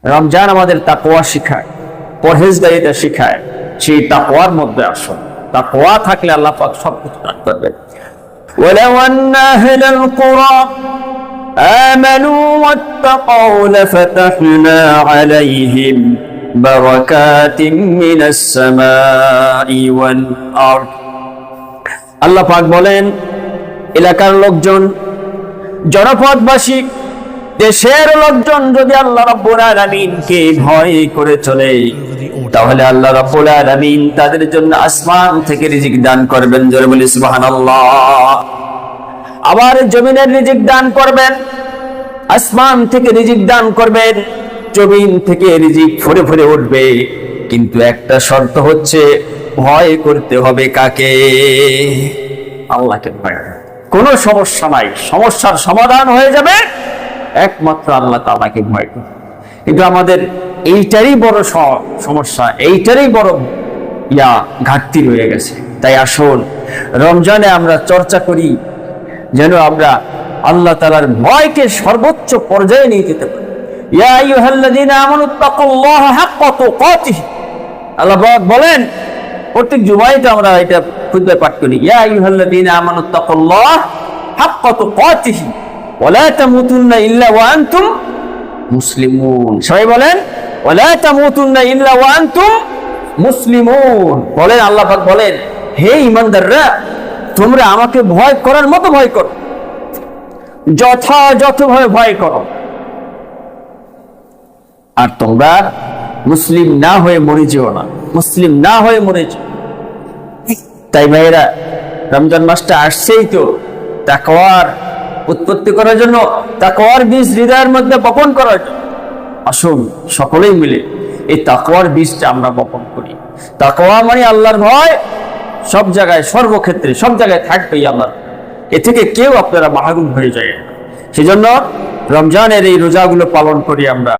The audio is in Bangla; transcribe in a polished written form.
রমজান আমাদের তাকওয়া শিখায়, পরহেজগারিতা শিখায়। সেই তাকওয়ার মধ্যে আসুন। তাকওয়া থাকলে আল্লাহ পাক সব কিছু দান করবেন। ওয়ালাউ আন্না আহলাল কুরা আমানু ওয়াত্তাকাউ লাফাতাহনা আলাইহিম বারাকাতিন মিনাস সামাই ওয়াল আরদ। আল্লাহ পাক বলেন, এলাকার লোকজন, জনপদবাসী, দেশের লোকজন যদি আল্লাহ রাব্বুল আলামিনকে ভয় করে চলে, তাহলে আল্লাহ রাব্বুল আলামিন তাদের জন্য আসমান থেকে রিজিক দান করবেন। জোরে বলি সুবহানাল্লাহ। আবার জমিনের রিজিক দান করবেন, আসমান থেকে রিজিক দান করবেন, জমিন থেকে রিজিক ফুরে ফুরে উঠবে। কিন্তু একটা শর্ত হচ্ছে, ভয় করতে হবে কাকে? আল্লাহকে ভয়। কোনো সমস্যা নাই, সমস্যার সমাধান হয়ে যাবে একমাত্র আল্লাহ তাআলাকে ভয় করে। কিন্তু আমাদের এইটারই বড় সমস্যা, এইটারই বড় ঘাটতি রয়ে গেছে। তাই আসুন রমজানে আমরা চর্চা করি, যেন আমরা আল্লাহ তাআলার ভয়কে সর্বোচ্চ পর্যায়ে নিয়ে যেতে পারি। ইয়া আইয়ুহাল্লাযীনা আমানুত্তাকুল্লাহা হাক্কা তুকাতিহি। আল্লাহ বলেন, প্রত্যেক জুমায় তো আমরা এটা খুতবায় পাঠ করি, ইয়া আইয়ুহাল্লাযীনা আমানুত্তাকুল্লাহা হাক্কা তুকাতিহি ওয়ালা তামুতুন্না ইল্লা ওয়া আনতুম মুসলিমুন। সবাই বলেন, ওয়ালা তামুতুন্না ইল্লা ওয়া আনতুম মুসলিমুন। বলেন, আল্লাহ পাক বলেন, হে ঈমানদাররা, তোমরা আমাকে ভয় করার মতো ভয় করো, যথাযথভাবে ভয় করো, আর তোমরা মুসলিম না হয়ে মরে যেও না, মুসলিম না হয়ে মরে যেও। তাই ভাইরা, রমজান মাসটা আসছেই তো তাকওয়ার উৎপত্তি করার জন্য, তাকওয়ার বীজ হৃদয়ের মধ্যে বপন করার জন্য। আসুন সকলেই মিলে এই তাকওয়ার বীজটা আমরা বপন করি। তাকওয়া মানে আল্লাহর ভয়, সব জায়গায়, সর্বক্ষেত্রে, সব জায়গায় থাকবেই আল্লাহ। এ থেকে কেউ আপনারা মাহরুম হয়ে যায়। সেজন্য রমজানের এই রোজাগুলো পালন করি আমরা।